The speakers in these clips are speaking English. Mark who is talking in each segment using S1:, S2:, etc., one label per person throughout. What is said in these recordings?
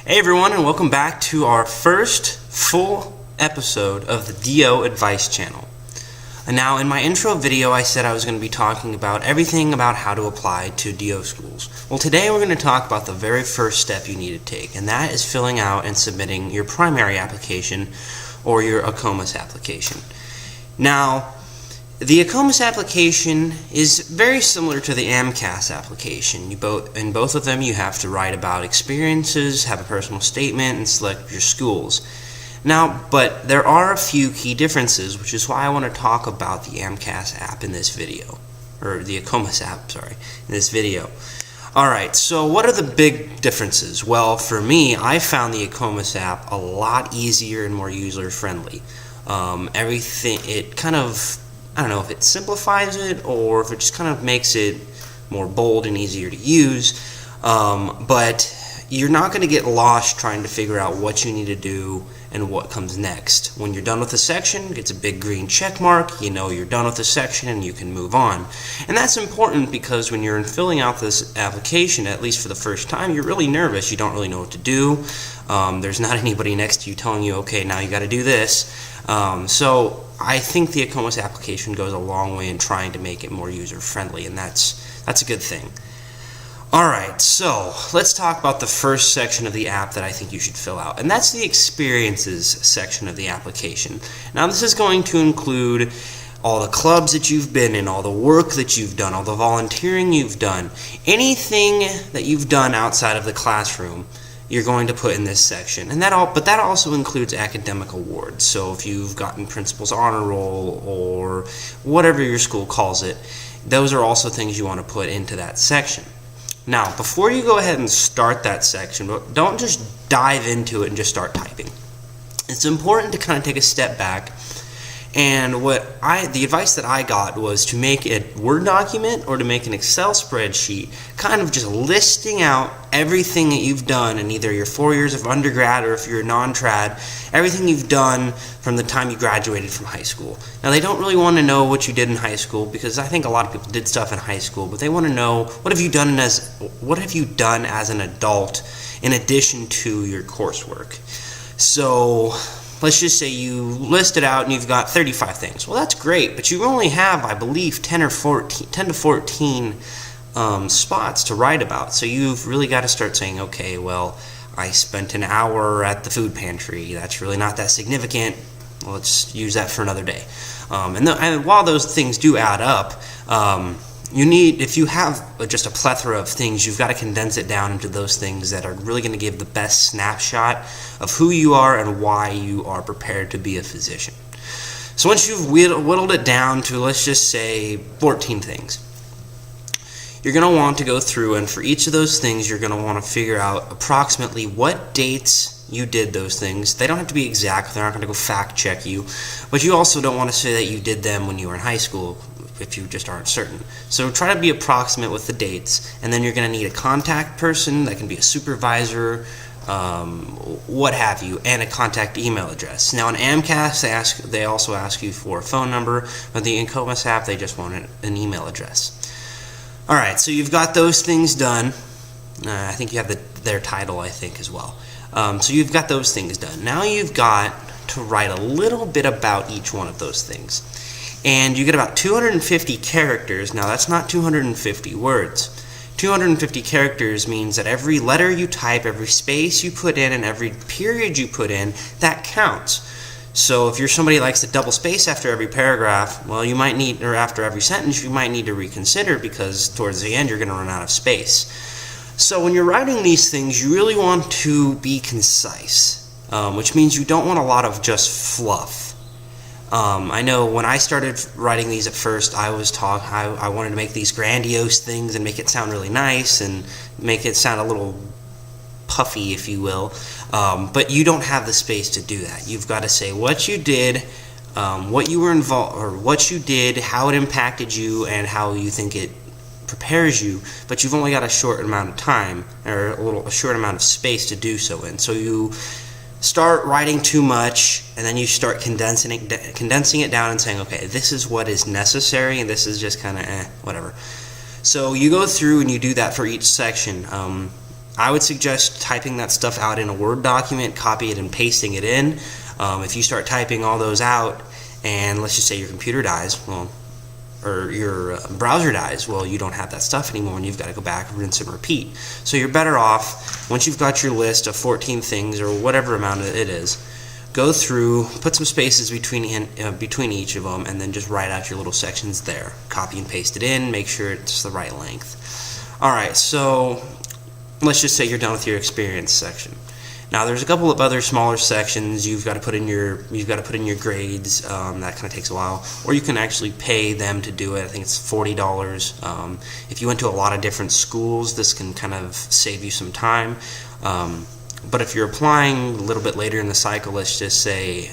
S1: Hey everyone, and welcome back to our first full episode of the DO Advice channel. And now in my intro video I said I was going to be talking about everything about how to apply to DO schools. Well, today we're going to talk about the very first step you need to take, and that is filling out and submitting your primary application or your AACOMAS application. Now, the AACOMAS application is very similar to the AACOMAS application. In both of them you have to write about experiences, have a personal statement, and select your schools. Now, but there are a few key differences, which is why I want to talk about the AACOMAS app in this video. Or the AACOMAS app, sorry, in this video. Alright, so what are the big differences? Well, for me, I found the AACOMAS app a lot easier and more user-friendly. It kind of, I don't know if it simplifies it or if it just kind of makes it more bold and easier to use, but you're not going to get lost trying to figure out what you need to do and what comes next. When you're done with a section, it gets a big green check mark, you know you're done with the section and you can move on. And that's important because when you're filling out this application, at least for the first time, you're really nervous. You don't really know what to do. There's not anybody next to you telling you, okay, now you got to do this. So I think the AACOMAS application goes a long way in trying to make it more user-friendly, and that's a good thing. Alright, so let's talk about the first section of the app that I think you should fill out, and that's the experiences section of the application. Now this is going to include all the clubs that you've been in, all the work that you've done, all the volunteering you've done, anything that you've done outside of the classroom you're going to put in this section. And but that also includes academic awards. So if you've gotten principal's honor roll or whatever your school calls it, those are also things you want to put into that section. Now, before you go ahead and start that section, don't just dive into it and just start typing. It's important to kind of take a step back, and the advice that I got was to make a Word document or to make an Excel spreadsheet, kind of just listing out everything that you've done in either your 4 years of undergrad or if you're a non-trad, everything you've done from the time you graduated from high school. Now, they don't really want to know what you did in high school because I think a lot of people did stuff in high school, but they want to know what have you done as an adult in addition to your coursework. So let's just say you list it out and you've got 35 things. Well, that's great, but you only have, I believe, 10 to 14 spots to write about. So you've really got to start saying, okay, well, I spent an hour at the food pantry. That's really not that significant. Let's use that for another day. And while those things do add up, if you have just a plethora of things, you've got to condense it down into those things that are really going to give the best snapshot of who you are and why you are prepared to be a physician. So once you've whittled it down to, let's just say, 14 things, you're going to want to go through, and for each of those things, you're going to want to figure out approximately what dates you did those things. They don't have to be exact. They're not going to go fact check you, but you also don't want to say that you did them when you were in high school if you just aren't certain. So try to be approximate with the dates, and then you're going to need a contact person. That can be a supervisor, what have you, and a contact email address. Now in AACOMAS they also ask you for a phone number, but the AACOMAS app they just want an email address. Alright, so you've got those things done. I think you have their title, I think, as well. So you've got those things done. Now you've got to write a little bit about each one of those things. And you get about 250 characters. Now that's not 250 words. 250 characters means that every letter you type, every space you put in, and every period you put in, that counts. So if you're somebody who likes to double space after every paragraph, well, you might need, or after every sentence, you might need to reconsider because towards the end you're going to run out of space. So when you're writing these things, you really want to be concise, which means you don't want a lot of just fluff. I know when I started writing these at first, I wanted to make these grandiose things and make it sound really nice and make it sound a little puffy, if you will, but you don't have the space to do that. You've got to say what you did, what you were involved, or what you did, how it impacted you, and how you think it prepares you, but you've only got a short amount of time, or a short amount of space to do so in. So you start writing too much, and then you start condensing it down and saying, okay, this is what is necessary, and this is just kind of whatever. So you go through and you do that for each section. I would suggest typing that stuff out in a Word document, copy it and pasting it in. If you start typing all those out, and let's just say your computer dies, well, or your browser dies, well, you don't have that stuff anymore, and you've got to go back, rinse and repeat. So you're better off, once you've got your list of 14 things, or whatever amount it is, go through, put some spaces between each of them, and then just write out your little sections there. Copy and paste it in, make sure it's the right length. Alright, so let's just say you're done with your experience section. Now there's a couple of other smaller sections you've got to put in your grades. That kind of takes a while, or you can actually pay them to do it. I think it's $40. If you went to a lot of different schools, this can kind of save you some time. But if you're applying a little bit later in the cycle, let's just say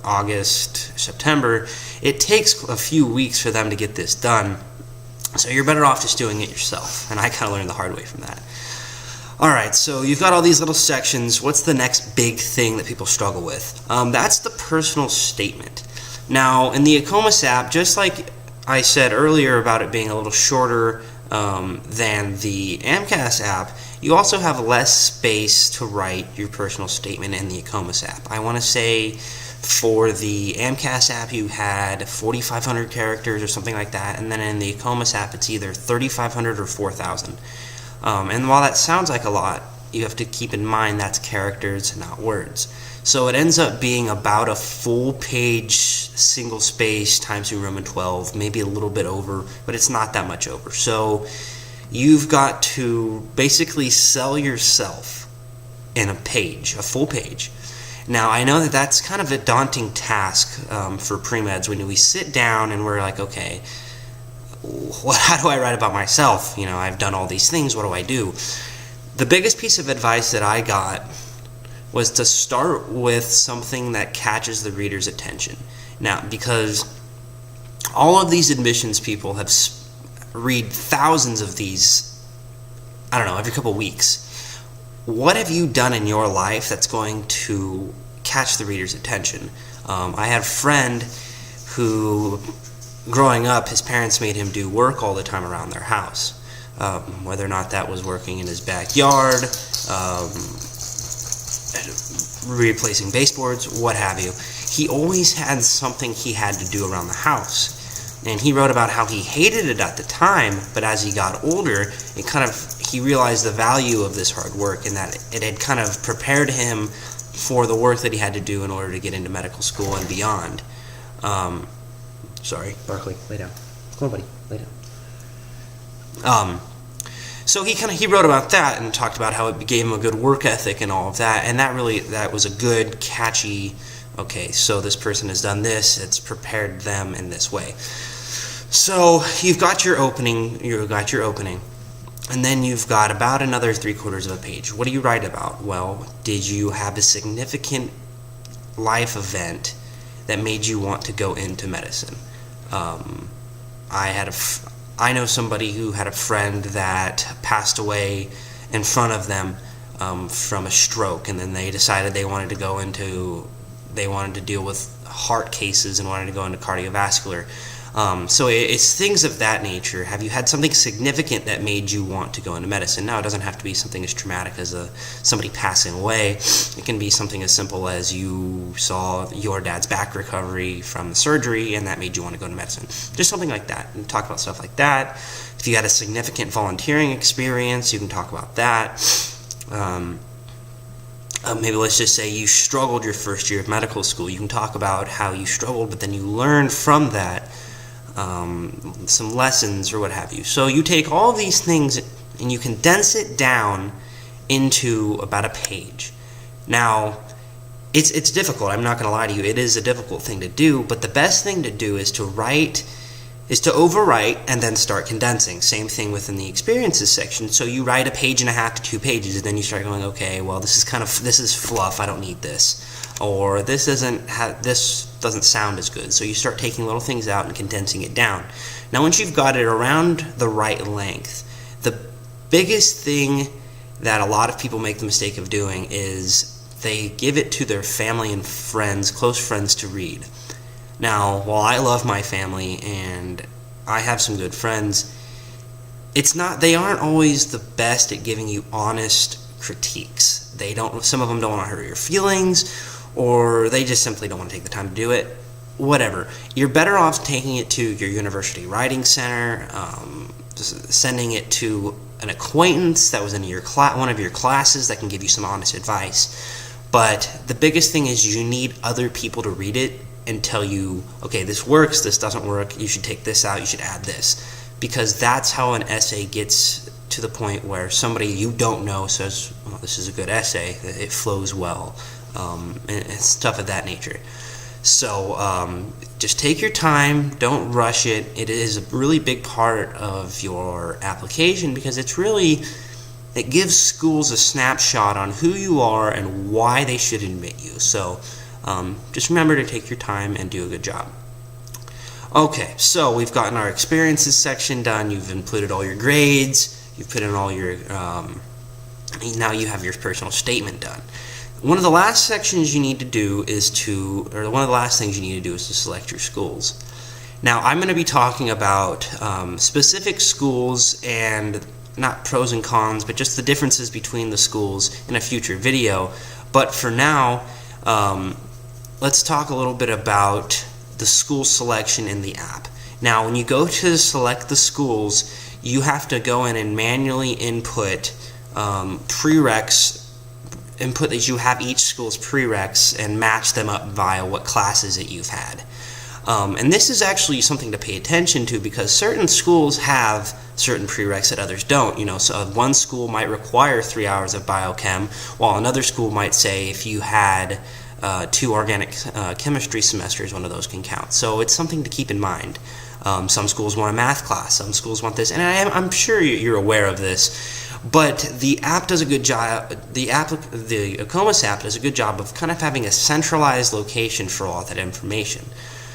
S1: August, September, it takes a few weeks for them to get this done. So you're better off just doing it yourself, and I kind of learned the hard way from that. Alright, so you've got all these little sections. What's the next big thing that people struggle with? That's the personal statement. Now, in the AACOMAS app, just like I said earlier about it being a little shorter than the AACOMAS app, you also have less space to write your personal statement in the AACOMAS app. I want to say for the AACOMAS app you had 4,500 characters or something like that, and then in the AACOMAS app it's either 3,500 or 4,000. And while that sounds like a lot, you have to keep in mind that's characters, not words. So it ends up being about a full page, single space, times New Roman 12, maybe a little bit over, but it's not that much over. So you've got to basically sell yourself in a page, a full page. Now, I know that that's kind of a daunting task for pre-meds when we sit down and we're like, okay, how do I write about myself? I've done all these things, what do I do? The biggest piece of advice that I got was to start with something that catches the reader's attention. Now, because all of these admissions people have read thousands of these, I don't know, every couple weeks. What have you done in your life that's going to catch the reader's attention? I had a friend who, growing up, his parents made him do work all the time around their house. Whether or not that was working in his backyard, replacing baseboards, what have you. He always had something he had to do around the house. And he wrote about how he hated it at the time, but as he got older, he realized the value of this hard work, and that it had kind of prepared him for the work that he had to do in order to get into medical school and beyond. Sorry, Barkley, lay down. Come on, buddy, lay down. So he wrote about that and talked about how it gave him a good work ethic and all of that, and that was a good, catchy, okay, so this person has done this, it's prepared them in this way. So you've got your opening, and then you've got about another 3/4 of a page. What do you write about? Well, did you have a significant life event that made you want to go into medicine? I know somebody who had a friend that passed away in front of them from a stroke, and then they decided they wanted to deal with heart cases and wanted to go into cardiovascular. So it's things of that nature. Have you had something significant that made you want to go into medicine? Now, it doesn't have to be something as traumatic as somebody passing away. It can be something as simple as you saw your dad's back recovery from the surgery and that made you want to go into medicine. Just something like that. And talk about stuff like that. If you had a significant volunteering experience, you can talk about that. Maybe let's just say you struggled your first year of medical school. You can talk about how you struggled, but then you learned from that some lessons or what have you. So you take all these things and you condense it down into about a page. Now, it's difficult. I'm not going to lie to you. It is a difficult thing to do, but the best thing to do is to overwrite and then start condensing. Same thing within the experiences section. So you write 1.5 pages to 2 pages, and then you start going, okay, well, this is fluff. I don't need this, or this doesn't sound as good. So you start taking little things out and condensing it down. Now, once you've got it around the right length, the biggest thing that a lot of people make the mistake of doing is they give it to their family and friends, close friends, to read. Now, while I love my family and I have some good friends, they aren't always the best at giving you honest critiques. Some of them don't want to hurt your feelings, or they just simply don't want to take the time to do it. Whatever. You're better off taking it to your university writing center, just sending it to an acquaintance that was in one of your classes that can give you some honest advice. But the biggest thing is you need other people to read it and tell you, okay, this works, this doesn't work, you should take this out, you should add this. Because that's how an essay gets to the point where somebody you don't know says, well, this is a good essay, it flows well, and stuff of that nature. So just take your time, don't rush it. It is a really big part of your application because it gives schools a snapshot on who you are and why they should admit you. So just remember to take your time and do a good job. Okay, so we've gotten our experiences section done. You've inputted all your grades. You've put in all your, now you have your personal statement done. One of the last sections you need to do one of the last things you need to do is to select your schools. Now, I'm going to be talking about specific schools and not pros and cons, but just the differences between the schools in a future video. But for now, let's talk a little bit about the school selection in the app. Now, when you go to select the schools, you have to go in and manually input prereqs, input that you have each school's prereqs and match them up via what classes that you've had. And this is actually something to pay attention to because certain schools have certain prereqs that others don't. So one school might require 3 hours of biochem, while another school might say if you had 2 organic chemistry semesters, one of those can count. So it's something to keep in mind. Some schools want a math class, some schools want this, and I'm sure you're aware of this. But the app does a good job. The AACOMAS app does a good job of kind of having a centralized location for all that information.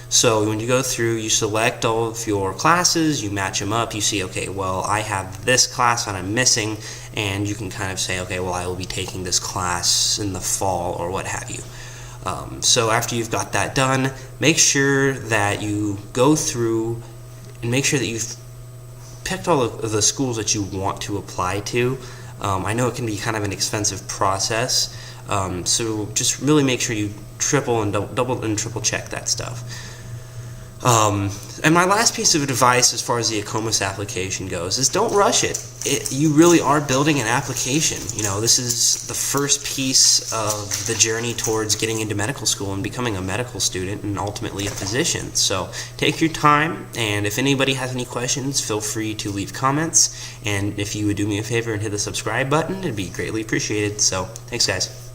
S1: So when you go through, you select all of your classes, you match them up, you see, okay, well, I have this class that I'm missing, and you can kind of say, okay, well, I will be taking this class in the fall or what have you. So after you've got that done, make sure that you go through and make sure that you've picked all of the schools that you want to apply to. I know it can be kind of an expensive process, so just really make sure you double and triple check that stuff. And my last piece of advice as far as the AACOMAS application goes is don't rush it. You really are building an application. This is the first piece of the journey towards getting into medical school and becoming a medical student and ultimately a physician. So take your time, and if anybody has any questions, feel free to leave comments. And if you would do me a favor and hit the subscribe button, it'd be greatly appreciated. So thanks, guys.